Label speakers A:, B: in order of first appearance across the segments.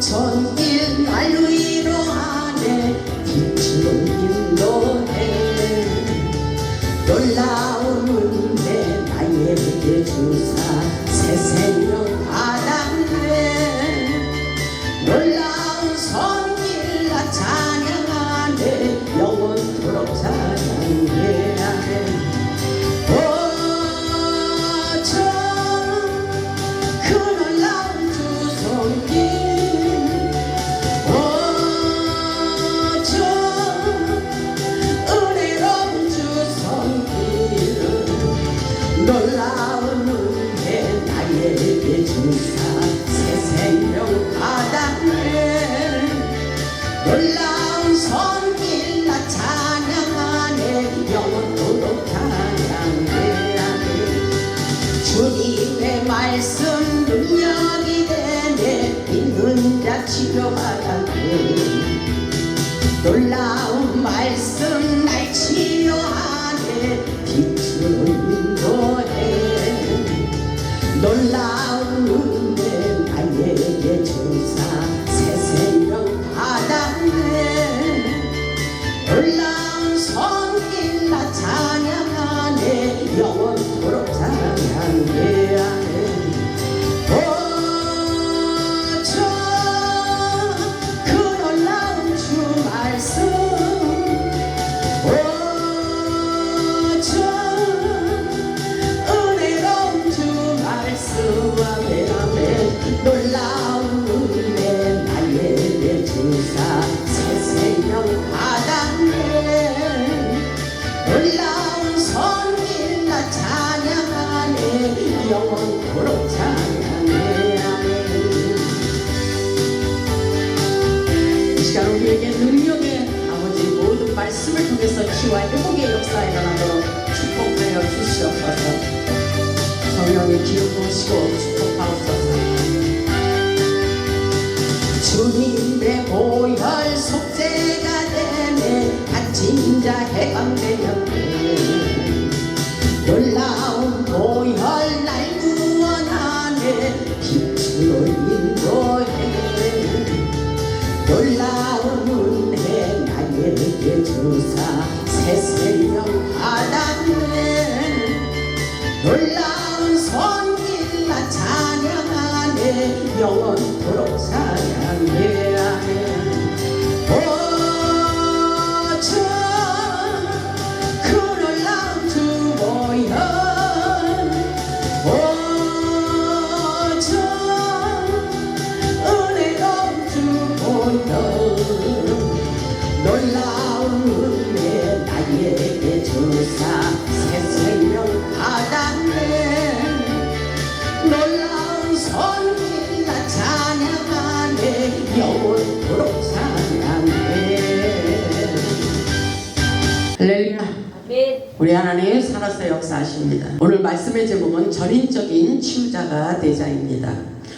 A: 손길 날 위로하네 빛으로 인도해 놀라운 은혜 나에게 주사 새 생명 받았네 놀라운 손길 나 찬양하네 영원토록 찬양해 놀라운 은혜 나에게 주사 새 생명 받았네 놀라운 손길 나 찬양하네 영원토록 찬양해 주님의 말씀 능력이 되네 있는 자 치료받았네 놀라운 말씀 날 치료하네 빛으로 인도해 놀라운 은혜 나에게 주사 새 생명 받았네 놀라운 손길 나 찬양하네 영원토록 찬양해 놀라운 은혜 나에게 주사 새 생명 받았네 놀라운 손길 나 찬양하네 영원토록 찬양해 이 시간 우리에게 능력의 아버지 모든 말씀을 통해서 치유와 회복의 역사가 일어나도록 축복하여 주시옵소서 성령의 기름 부으시고 축복하옵소서 주님의 보혈 속죄가 되네 갇힌 자 해방되었네 놀라운 보혈 날 구원하네 빛으로 인도해 놀라운 은혜 나에게 주사 새 생명 받았네 놀라운 손길 나 찬양하네 영원토록 찬양해 그 놀라운 주 보혈 은혜로운 주 보혈 놀라운 은혜 나에게 주사 새 생명 받았네 놀라운 손길 나 찬양하네 영원토록 찬양해 할렐루야 우리 하나님 살아서 역사하십니다. 오늘 말씀의 제목은 전인적인 치유자가 되자입니다.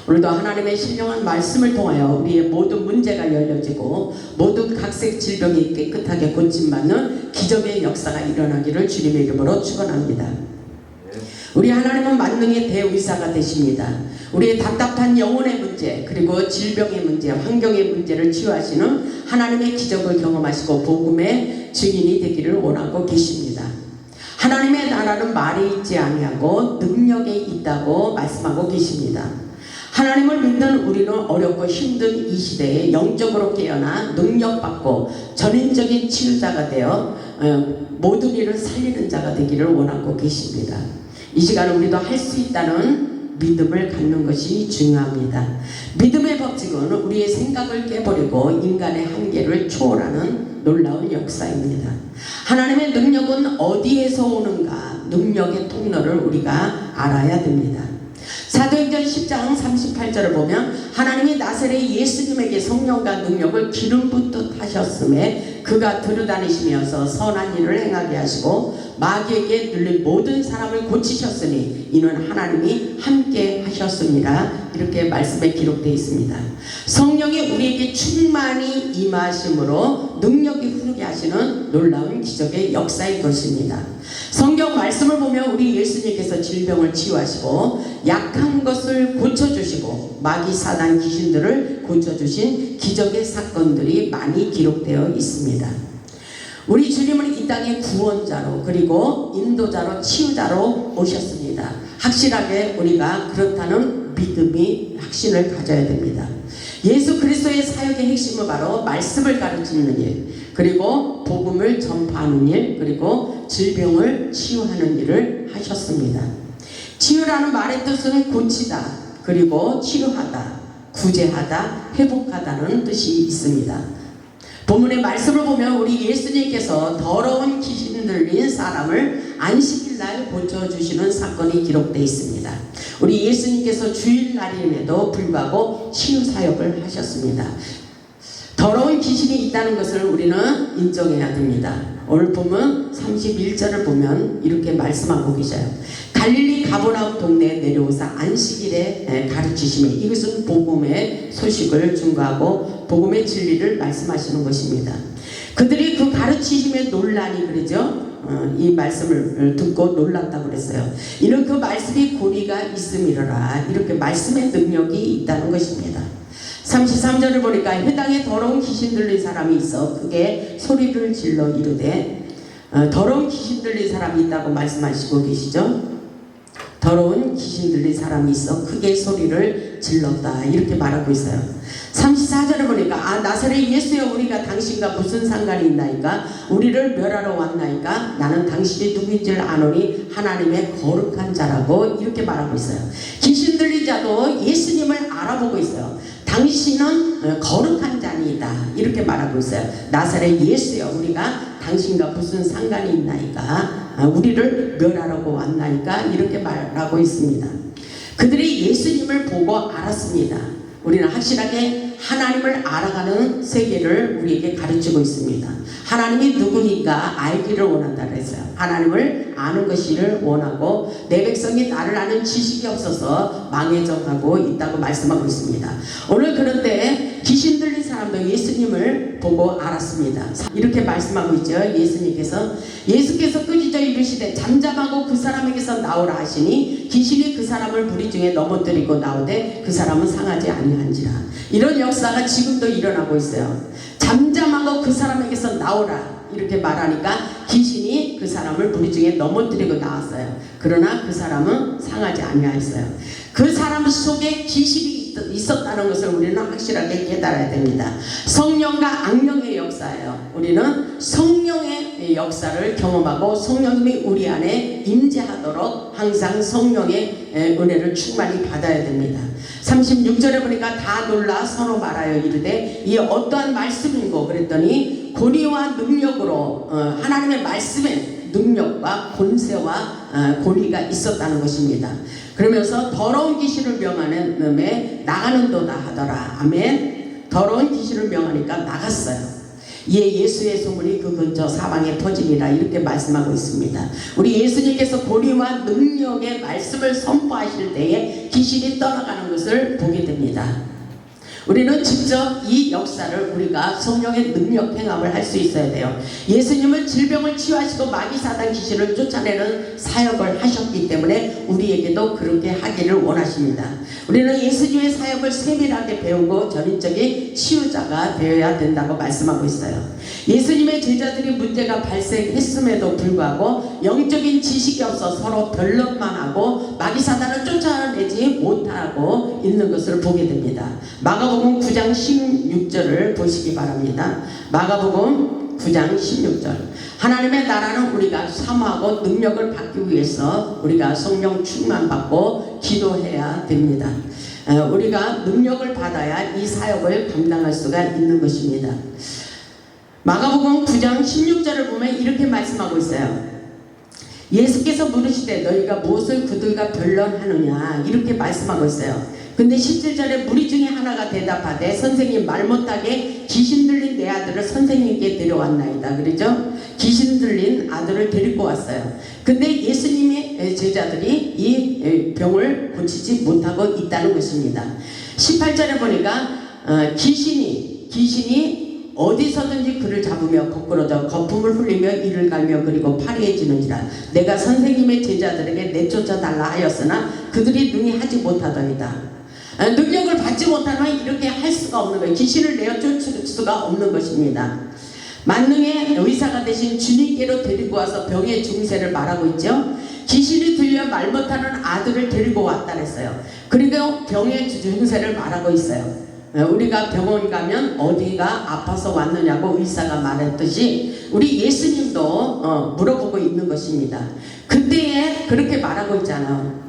A: 오늘도 하나님의 신령한 말씀을 통하여 우리의 모든 문제가 열려지고 모든 각색 질병이 깨끗하게 고침받는 기적의 역사가 일어나기를 주님의 이름으로 축원합니다. 우리 하나님은 만능의 대의사가 되십니다. 우리의 답답한 영혼의 문제 그리고 질병의 문제 환경의 문제를 치유하시는 하나님의 기적을 경험하시고 복음의 증인이 되기를 원하고 계십니다. 하나님의 나라는 말에 있지 아니하고 능력에 있다고 말씀하고 계십니다. 하나님을 믿는 우리는 어렵고 힘든 이 시대에 영적으로 깨어나 능력받고 전인적인 치유자가 되어 모든 일을 살리는 자가 되기를 원하고 계십니다. 이 시간 우리도 할 수 있다는 믿음을 갖는 것이 중요합니다. 믿음의 법칙은 우리의 생각을 깨버리고 인간의 한계를 초월하는 놀라운 역사입니다. 하나님의 능력은 어디에서 오는가 능력의 통로를 우리가 알아야 됩니다. 사도행전 10장 38절을 보면 하나님이 나사렛 예수님에게 성령과 능력을 기름 붓듯 하셨음에 그가 들여다니시면서 선한 일을 행하게 하시고 마귀에게 눌린 모든 사람을 고치셨으니 이는 하나님이 함께 하셨습니다. 이렇게 말씀에 기록되어 있습니다. 성령이 우리에게 충만히 임하심으로 능력이 흐르게 하시는 놀라운 기적의 역사인 것입니다. 성경 말씀을 보면 우리 예수님께서 질병을 치유하시고 약한 것을 고쳐주시고 치우시고 마귀 사단 귀신들을 고쳐주신 기적의 사건들이 많이 기록되어 있습니다. 우리 주님은 이 땅의 구원자로 그리고 인도자로 치유자로 오셨습니다. 확실하게 우리가 그렇다는 믿음이 확신을 가져야 됩니다. 예수 그리스도의 사역의 핵심은 바로 말씀을 가르치는 일, 그리고 복음을 전파하는 일, 그리고 질병을 치유하는 일을 하셨습니다. 치유라는 말의 뜻은 고치다, 그리고 치료하다, 구제하다, 회복하다는 뜻이 있습니다. 본문의 말씀을 보면 우리 예수님께서 더러운 귀신 들린 사람을 안식일날 고쳐주시는 사건이 기록되어 있습니다. 우리 예수님께서 주일날임에도 불구하고 치유사역을 하셨습니다. 더러운 귀신이 있다는 것을 우리는 인정해야 됩니다. 오늘 보면 31절을 보면 이렇게 말씀하고 계셔요. 갈릴리 가버나움 동네에 내려오사 안식일에 가르치시며, 이것은 복음의 소식을 증거하고 복음의 진리를 말씀하시는 것입니다. 그들이 그 가르치심에 논란이 그러죠. 이 말씀을 듣고 놀랐다고 그랬어요. 이는 그 말씀이 고리가 있음이로라. 이렇게 말씀의 능력이 있다는 것입니다. 33절을 보니까 회당에 더러운 귀신 들린 사람이 있어 크게 소리를 질러 이르되, 더러운 귀신 들린 사람이 있다고 말씀하시고 계시죠. 더러운 귀신 들린 사람이 있어 크게 소리를 질렀다, 이렇게 말하고 있어요. 34절을 보니까 나사렛 예수여, 우리가 당신과 무슨 상관이 있나이까? 우리를 멸하러 왔나이까? 나는 당신이 누구인지를 아노니 하나님의 거룩한 자라고 이렇게 말하고 있어요. 귀신 들린 자도 예수님을 알아보고 있어요. 당신은 거룩한 자니다, 이렇게 말하고 있어요. 나사렛 예수여, 우리가 당신과 무슨 상관이 있나이까? 우리를 멸하려고 왔나이까? 이렇게 말하고 있습니다. 그들이 예수님을 보고 알았습니다. 우리는 확실하게 하나님을 알아가는 세계를 우리에게 가르치고 있습니다. 하나님이 누구니까 알기를 원한다 그랬어요. 하나님을 아는 것을 원하고 내 백성이 나를 아는 지식이 없어서 망해져가고 있다고 말씀하고 있습니다. 오늘 그런데 귀신 들린 사람도 예수님을 보고 알았습니다. 이렇게 말씀하고 있죠. 예수께서 끄짖어 이르시되 잠잠하고 그 사람에게서 나오라 하시니 귀신이 그 사람을 무리 중에 넘어뜨리고 나오되 그 사람은 상하지 아니한지라. 이런 역사가 지금도 일어나고 있어요. 잠잠하고 그 사람에게서 나오라 이렇게 말하니까 귀신이 그 사람을 무리 중에 넘어뜨리고 나왔어요. 그러나 그 사람은 상하지 아니하였어요. 그 사람 속에 귀신이 있었다는 것을 우리는 확실하게 깨달아야 됩니다. 성령과 악령의 역사예요. 우리는 성령의 역사를 경험하고 성령님이 우리 안에 임재하도록 항상 성령의 은혜를 충만히 받아야 됩니다. 36절에 보니까 다 놀라 서로 말하여 이르되 이 어떠한 말씀인고 그랬더니 권위와 능력으로 하나님의 말씀의 능력과 권세와 권위가 있었다는 것입니다. 그러면서 더러운 귀신을 명하는 놈에 나가는도다 하더라. 아멘. 더러운 귀신을 명하니까 나갔어요. 이에 예수의 소문이 그 근처 사방에 퍼지니라 이렇게 말씀하고 있습니다. 우리 예수님께서 권위와 능력의 말씀을 선포하실 때에 귀신이 떠나가는 것을 보게 됩니다. 우리는 직접 이 역사를 우리가 성령의 능력 행함을 할 수 있어야 돼요. 예수님은 질병을 치유하시고 마귀 사단 귀신을 쫓아내는 사역을 하셨기 때문에 우리에게도 그렇게 하기를 원하십니다. 우리는 예수님의 사역을 세밀하게 배우고 전인적인 치유자가 되어야 된다고 말씀하고 있어요. 예수님의 제자들이 문제가 발생했음에도 불구하고 영적인 지식이 없어 서로 변론만 하고 마귀 사단을 쫓아내지 못하고 있는 것을 보게 됩니다. 마가복음 9장 16절을 보시기 바랍니다. 마가복음 9장 16절. 하나님의 나라는 우리가 사모하고 능력을 받기 위해서 우리가 성령 충만받고 기도해야 됩니다. 우리가 능력을 받아야 이 사역을 감당할 수가 있는 것입니다. 마가복음 9장 16절을 보면 이렇게 말씀하고 있어요. 예수께서 물으시되 너희가 무엇을 그들과 변론하느냐 이렇게 말씀하고 있어요. 근데 17절에 무리 중에 하나가 대답하되 선생님 말 못하게 귀신 들린 내 아들을 선생님께 데려왔나이다. 그러죠? 귀신 들린 아들을 데리고 왔어요. 근데 예수님의 제자들이 이 병을 고치지 못하고 있다는 것입니다. 18절에 보니까 귀신이 어디서든지 그를 잡으며 거꾸러져 거품을 흘리며 이를 갈며 그리고 파리해지는지라. 내가 선생님의 제자들에게 내쫓아 달라 하였으나 그들이 능히 하지 못하더이다. 능력을 받지 못하면 이렇게 할 수가 없는 거예요. 귀신을 내어 쫓을 수가 없는 것입니다. 만능의 의사가 되신 주님께로 데리고 와서 병의 증세를 말하고 있죠. 귀신이 들려 말 못하는 아들을 데리고 왔다 그랬어요. 그리고 병의 증세를 말하고 있어요. 우리가 병원 가면 어디가 아파서 왔느냐고 의사가 말했듯이 우리 예수님도 물어보고 있는 것입니다. 그때에 그렇게 말하고 있잖아요.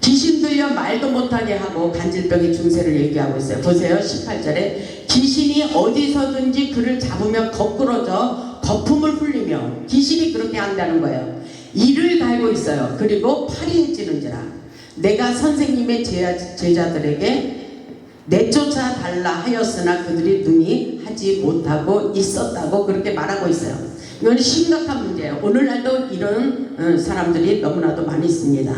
A: 귀신 들려 말도 못하게 하고 간질병의 증세를 얘기하고 있어요. 보세요. 18절에 귀신이 어디서든지 그를 잡으면 거꾸러져 거품을 흘리며, 귀신이 그렇게 한다는 거예요. 이를 달고 있어요. 그리고 팔이 찌는지라 내가 선생님의 제자들에게 내쫓아 달라 하였으나 그들이 능히 하지 못하고 있었다고 그렇게 말하고 있어요. 이건 심각한 문제예요. 오늘날도 이런 사람들이 너무나도 많이 있습니다.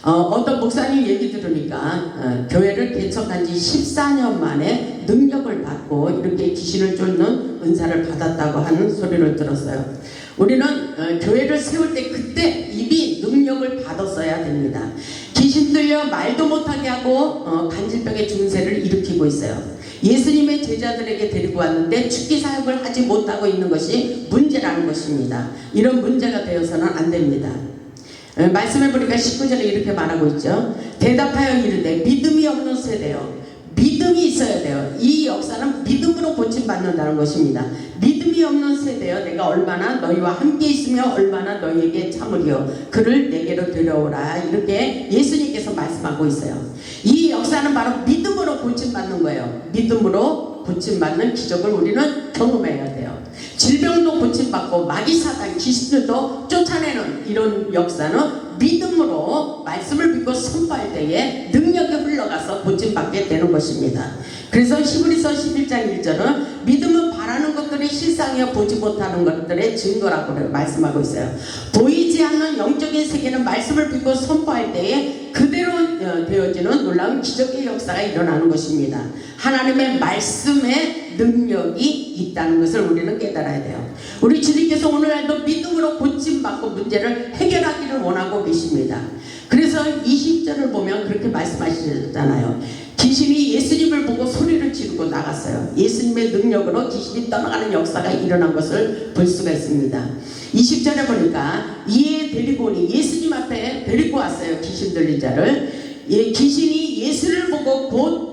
A: 어떤 목사님 얘기 들으니까 교회를 개척한 지 14년 만에 능력을 받고 이렇게 귀신을 쫓는 은사를 받았다고 하는 소리를 들었어요. 우리는 교회를 세울 때 그때 이미 능력을 받았어야 됩니다. 귀신 들려 말도 못하게 하고 간질병의 증세를 일으키고 있어요. 예수님의 제자들에게 데리고 왔는데 축기 사역을 하지 못하고 있는 것이 문제라는 것입니다. 이런 문제가 되어서는 안 됩니다. 말씀해 보니까 19절에 이렇게 말하고 있죠. 대답하여 이르되 믿음이 없는 세대요. 믿음이 있어야 돼요. 이 역사는 믿음으로 고침받는다는 것입니다. 믿음이 없는 세대여, 내가 얼마나 너희와 함께 있으며 얼마나 너희에게 참으리요. 그를 내게로 데려오라. 이렇게 예수님께서 말씀하고 있어요. 이 역사는 바로 믿음으로 고침받는 거예요. 믿음으로 고침받는 기적을 우리는 경험해야 돼요. 질병도 고침받고 마귀사단 귀신들도 쫓아내는 이런 역사는 믿음으로 말씀을 믿고 선포할 때에 능력이 흘러가서 고침받게 되는 것입니다. 그래서 히브리서 11장 1절은 믿음은 바라는 것들이 실상이여 보지 못하는 것들의 증거라고 말씀하고 있어요. 보이지 않는 영적인 세계는 말씀을 믿고 선포할 때에 그대로 되어지는 놀라운 기적의 역사가 일어나는 것입니다. 하나님의 말씀에 능력이 있다는 것을 우리는 깨달아야 돼요. 우리 주님께서 오늘날도 믿음으로 고침받고 문제를 해결하기를 원하고 계십니다. 그래서 20절을 보면 그렇게 말씀하시잖아요. 귀신이 예수님을 보고 소리를 지르고 나갔어요. 예수님의 능력으로 귀신이 떠나가는 역사가 일어난 것을 볼 수가 있습니다. 20절에 보니까 이에 데리고 오니, 예수님 앞에 데리고 왔어요. 귀신 들린 자를. 귀신이 예수를 보고 곧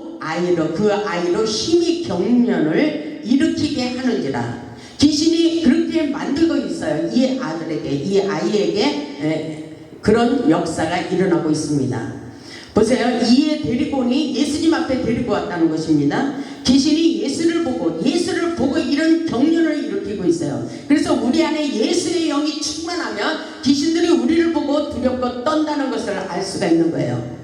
A: 그 아이로 힘이 경련을 일으키게 하는지라. 귀신이 그렇게 만들고 있어요. 이 아들에게, 이 아이에게 그런 역사가 일어나고 있습니다. 보세요. 이에 데리고 오니, 예수님 앞에 데리고 왔다는 것입니다. 귀신이 예수를 보고 이런 경련을 일으키고 있어요. 그래서 우리 안에 예수의 영이 충만하면 귀신들이 우리를 보고 두렵고 떤다는 것을 알 수가 있는 거예요.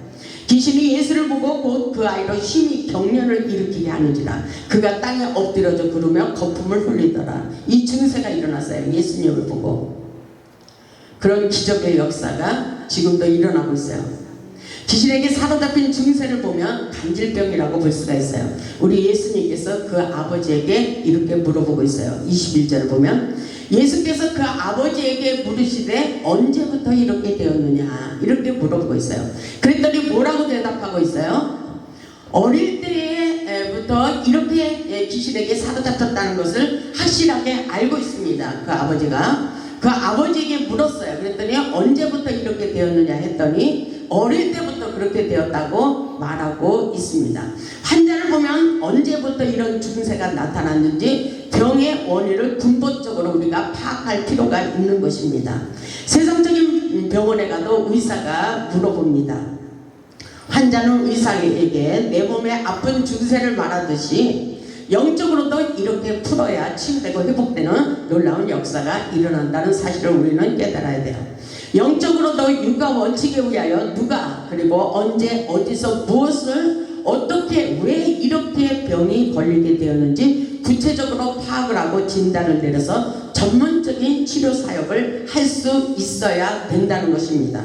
A: 귀신이 예수를 보고 곧 그 아이로 힘이 경련을 일으키게 하는지라. 그가 땅에 엎드려져 구르며 거품을 흘리더라. 이 증세가 일어났어요. 예수님을 보고. 그런 기적의 역사가 지금도 일어나고 있어요. 귀신에게 사로잡힌 증세를 보면 간질병이라고 볼 수가 있어요. 우리 예수님께서 그 아버지에게 이렇게 물어보고 있어요. 21절을 보면 예수께서 그 아버지에게 물으시되 언제부터 이렇게 되었느냐, 이렇게 물어보고 있어요. 그랬더니 뭐라고 대답하고 있어요? 어릴 때부터 이렇게 귀신에게 사로잡혔다는 것을 확실하게 알고 있습니다. 그 아버지가 그 아버지에게 물었어요. 그랬더니 언제부터 이렇게 되었느냐 했더니 어릴 때부터 그렇게 되었다고 말하고 있습니다. 환자를 보면 언제부터 이런 증세가 나타났는지 병의 원인을 근본적으로 우리가 파악할 필요가 있는 것입니다. 세상적인 병원에 가도 의사가 물어봅니다. 환자는 의사에게 내 몸에 아픈 증세를 말하듯이 영적으로도 이렇게 풀어야 치유되고 회복되는 놀라운 역사가 일어난다는 사실을 우리는 깨달아야 돼요. 영적으로도 육아 원칙에 의하여 누가, 그리고 언제, 어디서, 무엇을, 어떻게, 왜 이렇게 병이 걸리게 되었는지 구체적으로 파악을 하고 진단을 내려서 전문적인 치료 사역을 할 수 있어야 된다는 것입니다.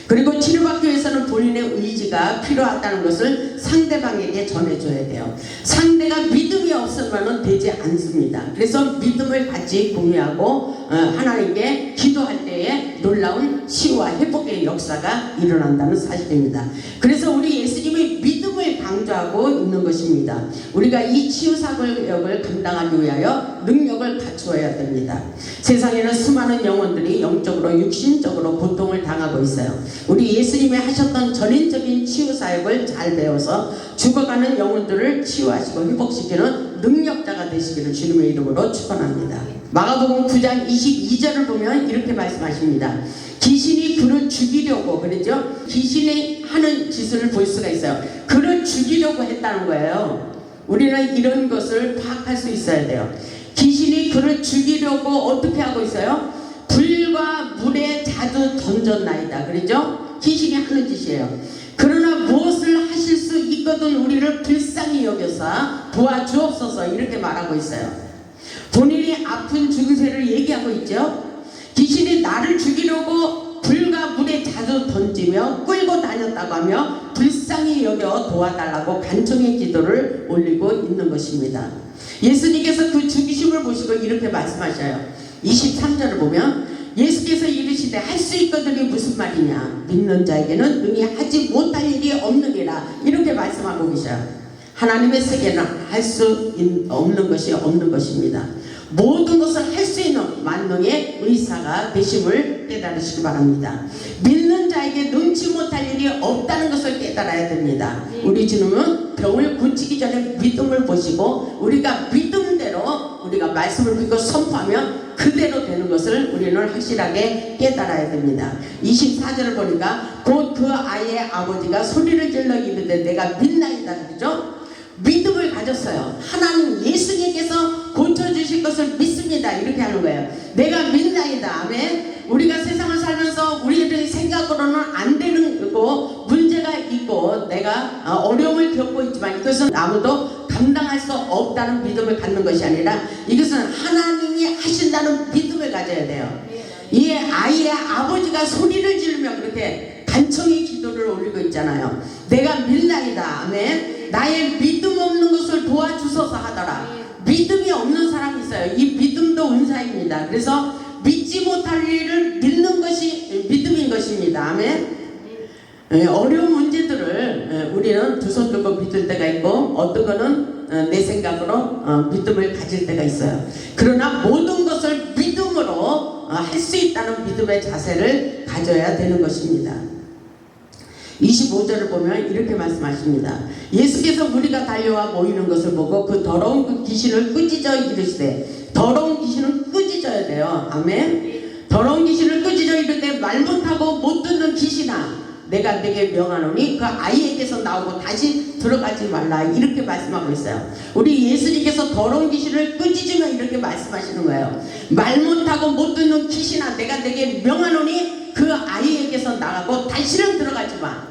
A: 그리고 치료받기 위해서는 본인의 의지가 필요하다는 것을 상대방에게 전해줘야 돼요. 상대가 믿음이 없으면 되지 않습니다. 그래서 믿음을 같이 공유하고 하나님께 기도할 때에 놀라운 치유와 회복의 역사가 일어난다는 사실입니다. 그래서 우리 예수님이 믿음을 기도하고 있는 것입니다. 우리가 이 치유사역을 감당하기 위하여 능력을 갖추어야 됩니다. 세상에는 수많은 영혼들이 영적으로 육신적으로 고통을 당하고 있어요. 우리 예수님이 하셨던 전인적인 치유사역을 잘 배워서 죽어가는 영혼들을 치유하시고 회복시키는 능력자가 되시기를 주님의 이름으로 축원합니다. 마가복음 9장 22절을 보면 이렇게 말씀하십니다. 귀신이 그를 죽이려고, 그러죠? 귀신이 하는 짓을 볼 수가 있어요. 그를 죽이려고 했다는 거예요. 우리는 이런 것을 파악할 수 있어야 돼요. 귀신이 그를 죽이려고 어떻게 하고 있어요? 불과 물에 자주 던졌나이다. 그러죠? 귀신이 하는 짓이에요. 그러나 무엇을 하실 수 있거든 우리를 불쌍히 여겨서 도와주옵소서 이렇게 말하고 있어요. 본인이 아픈 증세를 얘기하고 있죠. 귀신이 나를 죽이려고 불과 물에 자주 던지며 끌고 다녔다고 하며 불쌍히 여겨 도와달라고 간청의 기도를 올리고 있는 것입니다. 예수님께서 그 죽이심을 보시고 이렇게 말씀하셔요. 23절을 보면 예수께서 이르시되 할 수 있거든이 무슨 말이냐, 믿는 자에게는 능히 하지 못할 일이 없느니라 이렇게 말씀하고 계셔요. 하나님의 세계는 할 수 없는 것이 없는 것입니다. 모든 것을 할 수 있는 만능의 의사가 되심을 깨달으시기 바랍니다. 믿는 자에게 능치 못할 일이 없다는 것을 깨달아야 됩니다. 우리 주님은 병을 고치기 전에 믿음을 보시고 우리가 믿음대로 우리가 말씀을 믿고 선포하면 그대로 되는 것을 우리는 확실하게 깨달아야 됩니다. 24절을 보니까 곧 그 아이의 아버지가 소리를 질러 이르되 내가 믿나이다. 그러죠? 믿음을 가졌어요. 하나님 예수님께서 고쳐주실 것을 믿습니다. 이렇게 하는 거예요. 내가 믿나이다. 아멘. 우리가 세상을 살면서 우리들의 생각으로는 안 되는 거 문제가 있고 내가 어려움을 겪고 있지만 이것은 아무도 감당할 수 없다는 믿음을 갖는 것이 아니라 이것은 하나님이 하신다는 믿음을 가져야 돼요. 이 아이의 아버지가 소리를 지르며 그렇게 간청의 기도를 올리고 있잖아요. 내가 믿나이다. 아멘. 나의 믿음 없는 것을 도와주소서 하더라. 믿음이 없는 사람이 있어요. 이 믿음도 은사입니다. 그래서 믿지 못할 일을 믿는 것이 믿음인 것입니다. 아멘. 어려운 문제들을 우리는 두 손 들고 믿을 때가 있고 어떤 거는 내 생각으로 믿음을 가질 때가 있어요. 그러나 모든 것을 믿음으로 할 수 있다는 믿음의 자세를 가져야 되는 것입니다. 25절을 보면 이렇게 말씀하십니다. 예수께서 무리가 달려와 모이는 것을 보고 그 더러운 그 귀신을 꾸짖어 이르시되, 더러운 귀신은 꾸짖어야 돼요. 아멘. 더러운 귀신을 꾸짖어 이르되 말 못하고 못 듣는 귀신아 내가 네게 명하노니 그 아이에게서 나오고 다시 들어가지 말라 이렇게 말씀하고 있어요. 우리 예수님께서 더러운 귀신을 꾸짖으며 이렇게 말씀하시는 거예요. 말 못하고 못 듣는 귀신아 내가 네게 명하노니 그 아이에게서 나가고 다시는 들어가지 마.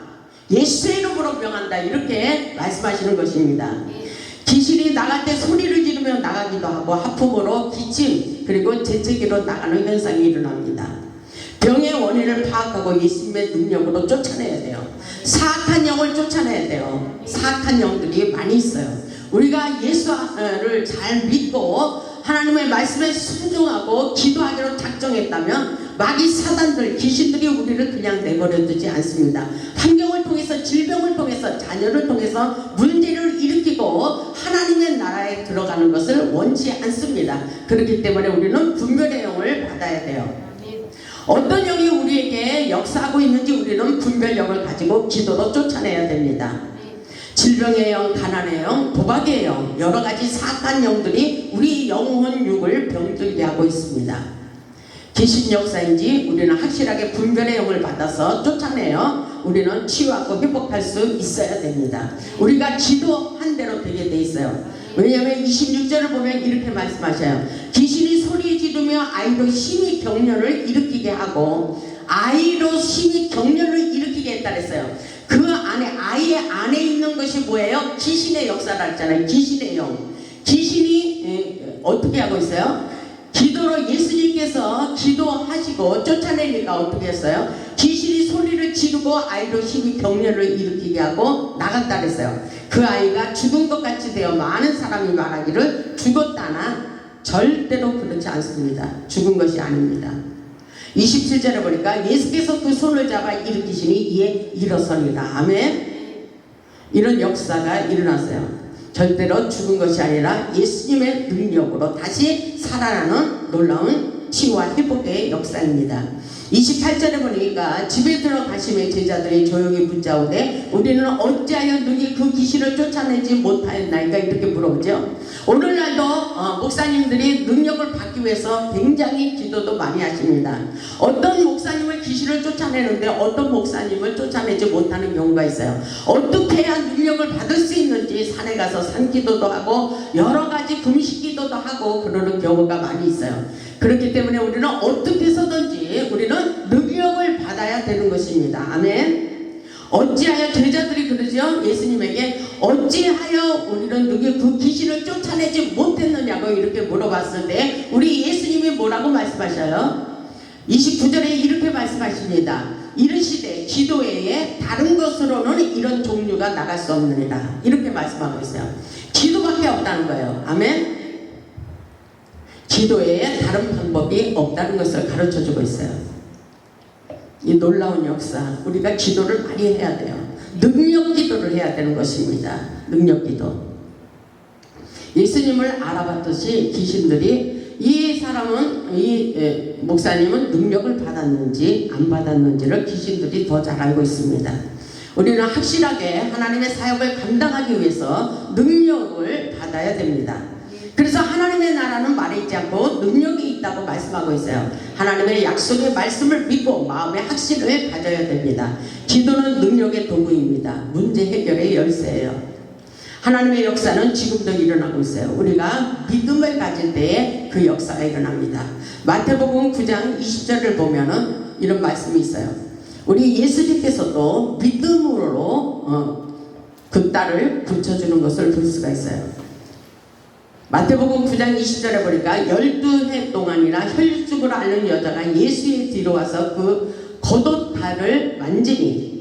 A: 예수의 이름으로 명한다 이렇게 말씀하시는 것입니다. 귀신이 나갈 때 소리를 지르며 나가기도 하고 하품으로 기침 그리고 재채기로 나가는 현상이 일어납니다. 병의 원인을 파악하고 예수님의 능력으로 쫓아내야 돼요. 사악한 영을 쫓아내야 돼요. 사악한 영들이 많이 있어요. 우리가 예수를 잘 믿고 하나님의 말씀에 순종하고 기도하기로 작정했다면 마귀 사단들 귀신들이 우리를 그냥 내버려 두지 않습니다. 환경을 통해서 질병을 통해서 자녀를 통해서 문제를 일으키고 하나님의 나라에 들어가는 것을 원치 않습니다. 그렇기 때문에 우리는 분별의 영을 받아야 돼요. 어떤 영이 우리에게 역사하고 있는지 우리는 분별력을 가지고 기도로 쫓아내야 됩니다. 질병의 영, 가난의 영, 도박의 영, 여러 가지 사악한 영들이 우리 영혼 육을 병들게 하고 있습니다. 귀신 역사인지 우리는 확실하게 분별의 영을 받아서 쫓아내어 우리는 치유하고 회복할 수 있어야 됩니다. 우리가 기도한 대로 되게 돼 있어요. 왜냐하면 26절을 보면 이렇게 말씀하셔요. 귀신이 소리 지르며 아이로 심히 격려를 일으키게 하고 아이로 심히 격려를 일으키게 했다 그랬어요. 그 안에 아이의 안에 있는 것이 뭐예요? 귀신의 역사라 했잖아요. 귀신의 영. 귀신이 어떻게 하고 있어요? 기도로 예수님께서 기도하시고 쫓아내니까 어떻게 했어요? 귀신이 소리를 지르고 아이로 힘이 격려를 일으키게 하고 나갔다 그랬어요. 그 아이가 죽은 것 같이 되어 많은 사람이 말하기를 죽었다나 절대로 그렇지 않습니다. 죽은 것이 아닙니다. 27절에 보니까 예수께서 그 손을 잡아 일으키시니 이에 일어서니라. 아멘. 이런 역사가 일어났어요. 절대로 죽은 것이 아니라 예수님의 능력으로 다시 살아나는 놀라운 치유와 회복의 역사입니다. 28절에 보니까 집에 들어가시며 제자들이 조용히 붙자오되 우리는 어찌하여 능히 그 귀신을 쫓아내지 못하였나이까 이렇게 물어보죠. 오늘날도 목사님들이 능력을 받기 위해서 굉장히 기도도 많이 하십니다. 어떤 목사님을 귀신을 쫓아내는데 어떤 목사님을 쫓아내지 못하는 경우가 있어요. 어떻게 해야 능력을 받을 수 있는지 산에 가서 산기도도 하고 여러 가지 금식기도도 하고 그러는 경우가 많이 있어요. 그렇기 때문에 우리는 어떻게 해서든지 우리는 능력을 받아야 되는 것입니다. 아멘. 어찌하여 제자들이 그러죠. 예수님에게 어찌하여 우리는 능력 그 귀신을 쫓아내지 못했느냐고 이렇게 물어봤을 때 우리 예수님이 뭐라고 말씀하셔요? 29절에 이렇게 말씀하십니다. 이르시되 기도 외에 다른 것으로는 이런 종류가 나갈 수 없느니라. 이렇게 말씀하고 있어요. 기도밖에 없다는 거예요. 아멘. 기도 외에 다른 방법이 없다는 것을 가르쳐주고 있어요. 이 놀라운 역사, 우리가 기도를 많이 해야 돼요. 능력 기도를 해야 되는 것입니다. 능력 기도. 예수님을 알아봤듯이 귀신들이 이 사람은 이 목사님은 능력을 받았는지 안 받았는지를 귀신들이 더 잘 알고 있습니다. 우리는 확실하게 하나님의 사역을 감당하기 위해서 능력을 받아야 됩니다. 그래서 하나님의 나라는 말에 있지 않고 능력이 있다고 말씀하고 있어요. 하나님의 약속의 말씀을 믿고 마음의 확신을 가져야 됩니다. 기도는 능력의 도구입니다. 문제 해결의 열쇠예요. 하나님의 역사는 지금도 일어나고 있어요. 우리가 믿음을 가질 때에 그 역사가 일어납니다. 마태복음 9장 20절을 보면은 이런 말씀이 있어요. 우리 예수님께서도 믿음으로 그 딸을 고쳐주는 것을 볼 수가 있어요. 마태복음 9장 20절에 보니까 12해 동안이나 혈육증으로 앓는 여자가 예수의 뒤로 와서 그 겉옷발을 만지니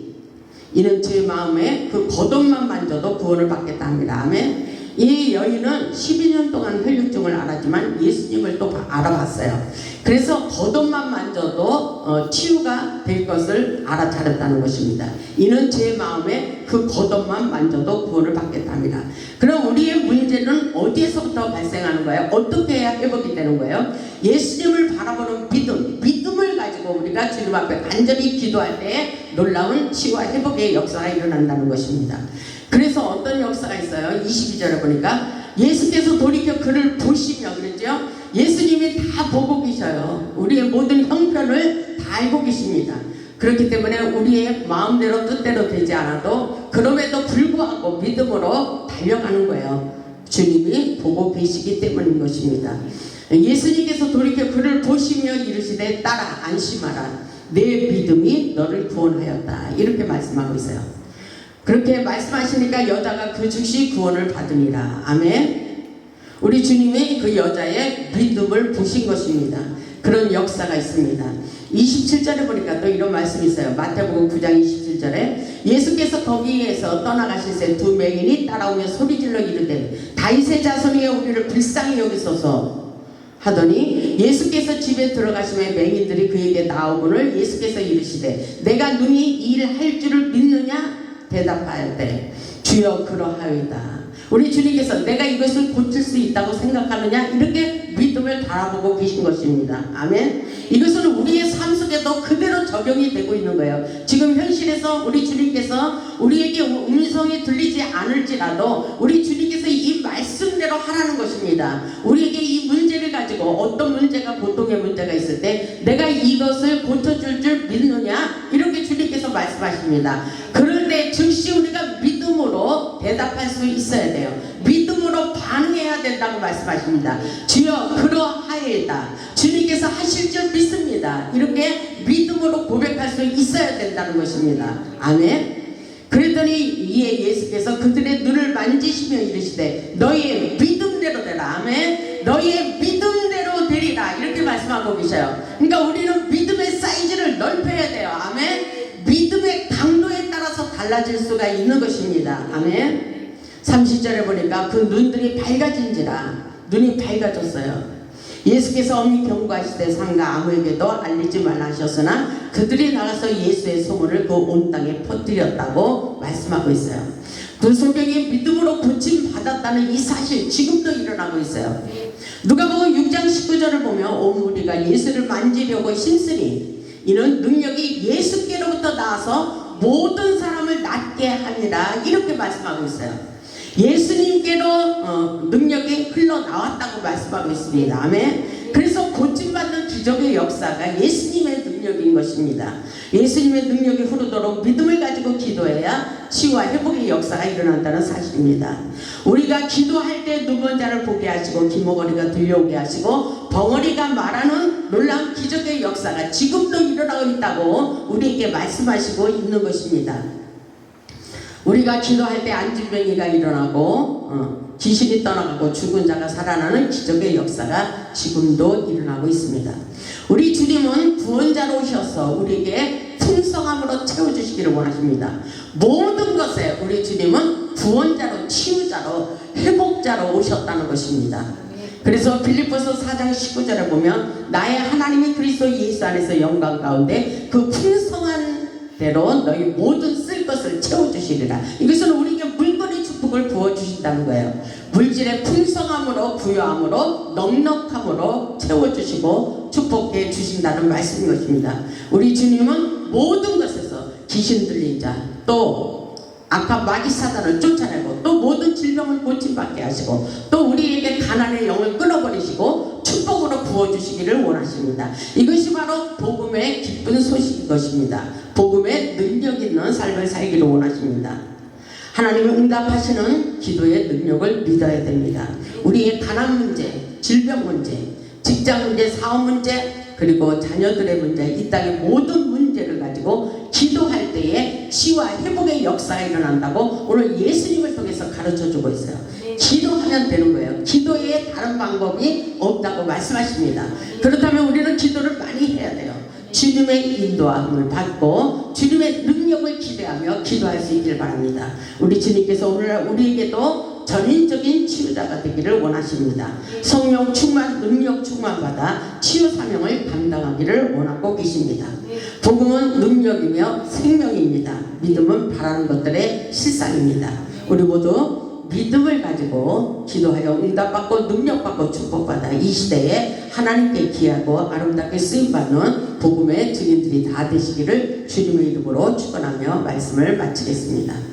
A: 이는 제 마음에 그 겉옷만 만져도 구원을 받겠다 합니다. 아멘. 이 여인은 12년 동안 혈육증을 앓았지만 예수님을 또 알아봤어요. 그래서 겉옷만 만져도 치유가 될 것을 알아차렸다는 것입니다. 이는 제 마음에 그 겉옷만 만져도 구원을 받겠다 합니다. 그럼 우리의 문제는 어디에서부터 발생하는 거예요? 어떻게 해야 회복이 되는 거예요? 예수님을 바라보는 믿음을 가지고 우리가 주님 앞에 간절히 기도할 때 놀라운 치유와 회복의 역사가 일어난다는 것입니다. 그래서 어떤 역사가 있어요? 22절에 보니까 예수께서 돌이켜 그를 보시며 그랬죠? 예수님이 다 보고 계셔요. 우리의 모든 형편을 다 알고 계십니다. 그렇기 때문에 우리의 마음대로 뜻대로 되지 않아도 그럼에도 불구하고 믿음으로 달려가는 거예요. 주님이 보고 계시기 때문인 것입니다. 예수님께서 돌이켜 그를 보시며 이르시되 딸아 안심하라 내 믿음이 너를 구원하였다. 이렇게 말씀하고 있어요. 그렇게 말씀하시니까 여자가 그 즉시 구원을 받으니라. 아멘. 우리 주님이 그 여자의 믿음을 보신 것입니다. 그런 역사가 있습니다. 27절에 보니까 또 이런 말씀이 있어요. 마태복음 9장 27절에 예수께서 거기에서 떠나가실 새 두 맹인이 따라오며 소리질러 이르되 다윗의 자손이여 우리를 불쌍히 여기소서 하더니 예수께서 집에 들어가시며 맹인들이 그에게 나오거늘 예수께서 이르시되 내가 능히 이 일 할 줄을 믿느냐 대답하였대 주여 그러하이다. 우리 주님께서 내가 이것을 고칠 수 있다고 생각하느냐 이렇게 믿음을 바라보고 계신 것입니다. 아멘. 이것은 우리의 삶 속에도 그대로 적용이 되고 있는 거예요. 지금 현실에서 우리 주님께서 우리에게 음성이 들리지 않을지라도 우리 주님께서 이 말씀대로 하라는 것입니다. 우리에게 이 문제를 가지고 어떤 문제가 고통의 문제가 있을 때 내가 이것을 고쳐줄 줄 믿느냐 이렇게 주님께서 말씀하십니다. 그럴 때 즉시 우리가 믿음으로 대답할 수 있어야 돼요. 믿음으로 반응해야 된다고 말씀하십니다. 주여 그러하이다. 주님께서 하실 줄 믿습니다. 이렇게 믿음으로 고백할 수 있어야 된다는 것입니다. 아멘. 그랬더니 이에 예수께서 그들의 눈을 만지시며 이르시되 너희의 믿음대로 되라. 아멘. 너희의 믿음대로 되리라. 이렇게 말씀하고 계셔요. 그러니까 우리는 믿음의 사이즈를 넓혀야 돼요. 아멘. 믿음의 강도에 따라서 달라질 수가 있는 것입니다. 아멘. 30절에 보니까 그 눈들이 밝아진지라. 눈이 밝아졌어요. 예수께서 엄히 경고하시되 상가 아무에게도 알리지 말라 하셨으나 그들이 나가서 예수의 소문을 그 온 땅에 퍼뜨렸다고 말씀하고 있어요. 두 손병이 믿음으로 고침 받았다는 이 사실 지금도 일어나고 있어요. 누가복음 6장 19절을 보면 온 무리가 예수를 만지려고 힘쓰니 이는 능력이 예수께로부터 나와서 모든 사람을 낫게 하니라 이렇게 말씀하고 있어요. 예수님께로 능력이 흘러나왔다고 말씀하고 있습니다. 아멘. 그래서 고침받는 기적의 역사가 예수님의 능력인 것입니다. 예수님의 능력이 흐르도록 믿음을 가지고 기도해야 치유와 회복의 역사가 일어난다는 사실입니다. 우리가 기도할 때 눈먼 자를 보게 하시고 귀머거리가 들려오게 하시고 벙어리가 말하는 놀라운 기적의 역사가 지금도 일어나고 있다고 우리에게 말씀하시고 있는 것입니다. 우리가 기도할 때 안진병이가 일어나고 귀신이 떠나가고 죽은 자가 살아나는 기적의 역사가 지금도 일어나고 있습니다. 우리 주님은 구원자로 오셔서 우리에게 풍성함으로 채워주시기를 원하십니다. 모든 것에 우리 주님은 구원자로 치유자로 회복자로 오셨다는 것입니다. 그래서 빌립보서 4장 19절에 보면 나의 하나님이 그리스도 예수 안에서 영광 가운데 그 풍성한 대로 너희 모든 쓸 것을 채워주시리라. 이것은 우리에게 물건의 축복을 부어주신다는 거예요. 물질의 풍성함으로 부유함으로 넉넉함으로 채워주시고 축복해 주신다는 말씀인 것입니다. 우리 주님은 모든 것에서 귀신 들린 자, 또 악한 마귀 사단을 쫓아내고 또 모든 질병을 고침받게 하시고 또 우리에게 가난의 영을 끊어버리시고 축복으로 부어주시기를 원하십니다. 이것이 바로 복음의 기쁜 소식인 것입니다. 복음의 능력 있는 삶을 살기를 원하십니다. 하나님은 응답하시는 기도의 능력을 믿어야 됩니다. 우리의 가난 문제, 질병 문제, 직장 문제, 사업 문제, 그리고 자녀들의 문제, 이 땅의 모든 문제를 가지고 기도할 때에 치유와 회복의 역사가 일어난다고 오늘 예수님을 통해서 가르쳐주고 있어요. 기도하면 되는 거예요. 기도에 다른 방법이 없다고 말씀하십니다. 그렇다면 우리는 기도를 많이 해야 돼요. 주님의 인도함을 받고 주님의 능력을 기대하며 기도할 수 있기를 바랍니다. 우리 주님께서 오늘 우리에게도 전인적인 치유자가 되기를 원하십니다. 성령 충만, 능력 충만 받아 치유 사명을 감당하기를 원하고 계십니다. 복음은 능력이며 생명입니다. 믿음은 바라는 것들의 실상입니다. 우리 모두 믿음을 가지고 기도하여 응답받고 능력받고 축복받아 이 시대에 하나님께 귀하고 아름답게 쓰임받는 복음의 증인들이 다 되시기를 주님의 이름으로 축원하며 말씀을 마치겠습니다.